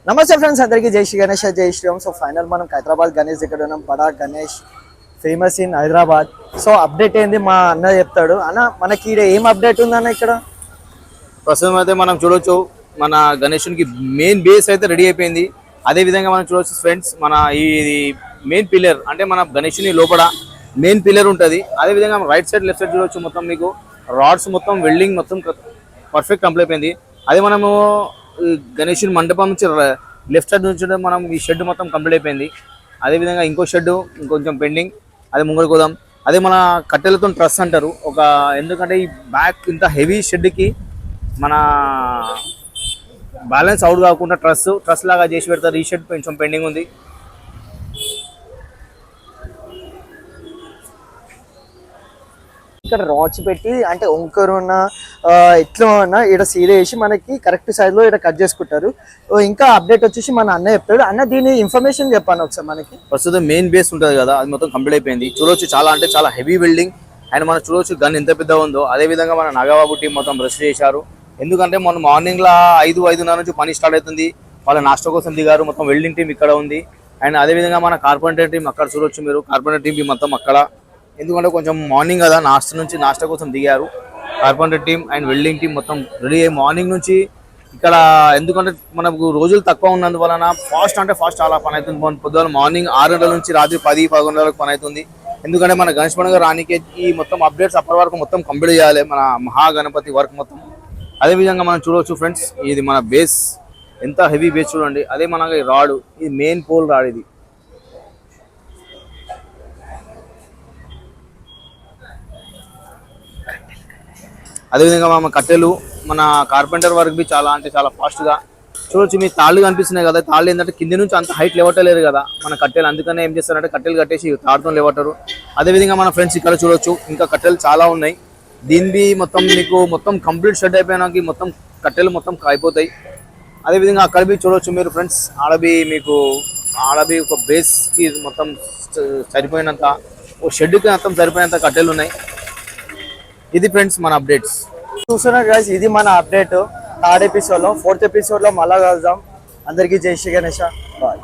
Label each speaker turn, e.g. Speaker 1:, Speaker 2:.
Speaker 1: నమస్తే ఫ్రెండ్స్, అందరికీ జై శ్రీ గణేష్, జై శ్రీరామ్. సో ఫైనల్ మనం హైదరాబాద్ గణేష్ దగ్గర ఉన్నాం. బడా Ganesh famous in Hyderabad. So update ఏంది మా అన్న చెప్తాడు. అన్న మనకి ఇక్కడ ఏం అప్డేట్ ఉందన్న? ఇక్కడ
Speaker 2: ప్రస్తుతం అయితే మనం చూడొచ్చు, మన గణేశునికి మెయిన్ బేస్ అయితే రెడీ అయిపోయింది. అదే విధంగా మనం చూడొచ్చు ఫ్రెండ్స్, మన ఈ మెయిన్ పిల్లర్ అంటే మన గణేశుని లోపల మెయిన్ పిల్లర్ ఉంటుంది. అదే విధంగా రైట్ సైడ్ లెఫ్ట్ సైడ్ చూడొచ్చు, మొత్తం మీకు రాడ్స్ మొత్తం వెల్డింగ్ మొత్తం పర్ఫెక్ట్ కంప్లీట్ అయిపోయింది. అదే మనము గణేశుని మండపం నుంచి లెఫ్ట్ సైడ్ నుంచి మనం ఈ షెడ్ మొత్తం కంప్లీట్ అయిపోయింది. అదేవిధంగా ఇంకో షెడ్ ఇంకొంచెం పెండింగ్, అది ముంగడికి పోదాం. అదే మన కట్టెలతో ట్రస్ అంటారు ఎందుకంటే ఈ బ్యాక్ ఇంత హెవీ షెడ్కి మన బ్యాలెన్స్ అవుట్ కాకుండా ట్రస్ లాగా చేసి పెడతారు. ఈ షెడ్ కొంచెం పెండింగ్ ఉంది.
Speaker 1: ఇక్కడ రాడ్స్ పెట్టి అంటే వంకరు ఉన్న ఎట్లా ఉన్న ఇక్కడ సీరే వేసి మనకి కరెక్ట్ సైజ్ లో ఇక్కడ కట్ చేసుకుంటారు. ఇంకా అప్డేట్ వచ్చేసి మన అన్న చెప్తాడు. అన్న దీని ఇన్ఫర్మేషన్ చెప్పాను ఒకసారి. మనకి
Speaker 2: ప్రస్తుతం మెయిన్ బేస్ ఉంటుంది కదా, అది మొత్తం కంప్లీట్ అయిపోయింది. చూడొచ్చు చాలా అంటే చాలా హెవీ వెల్డింగ్. అండ్ మనం చూడొచ్చు గన్ ఎంత పెద్దగా ఉందో. అదే విధంగా మన నాగబాబు టీం మొత్తం బ్రష్ చేశారు. ఎందుకంటే మన మార్నింగ్ లా 5-5:30 నుంచి పని స్టార్ట్ అవుతుంది. వాళ్ళ నాస్టా కోసం దిగారు. మొత్తం వెల్డింగ్ టీం ఇక్కడ ఉంది. అండ్ అదేవిధంగా మన కార్పెంటర్ టీం అక్కడ చూడొచ్చు మీరు. కార్పెంటర్ టీం మొత్తం అక్కడ, ఎందుకంటే కొంచెం మార్నింగ్ కదా, నాస్టా కోసం దిగారు. Carpenter team and welding team మొత్తం రెడీ అయ్యి మార్నింగ్ నుంచి ఇక్కడ, ఎందుకంటే మనకు రోజులు తక్కువ ఉన్నందువలన ఫాస్ట్ అంటే ఫాస్ట్ చాలా పని అవుతుంది. పొద్దున్న మార్నింగ్ 6 గంటల నుంచి రాత్రి 10-11 గంటలకు పని అవుతుంది. ఎందుకంటే మన గణేష్ పండుగ రానికి ఈ మొత్తం అప్డేట్స్ అప్పటి వరకు మొత్తం కంప్లీట్ చేయాలి, మన మహాగణపతి వర్క్ మొత్తం. అదేవిధంగా మనం చూడవచ్చు ఫ్రెండ్స్, ఇది మన బేస్ ఎంత హెవీ బేస్ చూడండి. అదే మన రాడ్, ఇది మెయిన్ పోల్ రాడ్. ఇది అదేవిధంగా మన కట్టెలు, మన కార్పెంటర్ వర్క్ బి చాలా అంటే చాలా ఫాస్ట్గా చూడొచ్చు. మీ తాళ్ళు కనిపిస్తున్నాయి కదా, తాళ్ళు ఏంటంటే కింద నుంచి అంత హైట్ లేవటలేరు కదా మన కట్టెలు. అందుకనే ఏం చేస్తారంటే కట్టెలు కట్టేసి తాడుతో లేవటారు. అదేవిధంగా మన ఫ్రెండ్స్ ఇక్కడ చూడొచ్చు, ఇంకా కట్టెలు చాలా ఉన్నాయి. దీనివి మొత్తం మీకు మొత్తం కంప్లీట్ షెడ్ అయిపోయినాక మొత్తం కట్టెలు మొత్తం అయిపోతాయి. అదేవిధంగా అక్కడ బి చూడొచ్చు మీరు ఫ్రెండ్స్, ఆడబి ఒక బేస్కి మొత్తం సరిపోయినంత, ఓ షెడ్కి మొత్తం సరిపోయినంత కట్టెలు ఉన్నాయి. ఇది ఫ్రెండ్స్ మన అప్డేట్స్.
Speaker 1: చూస్తున్నారు గైస్, ఇది మన అప్డేట్. 3rd ఎపిసోడ్ లో 4th ఎపిసోడ్ లో మళ్ళా కలుద్దాం. అందరికీ జై శ్రీ గణేష, బాయ్.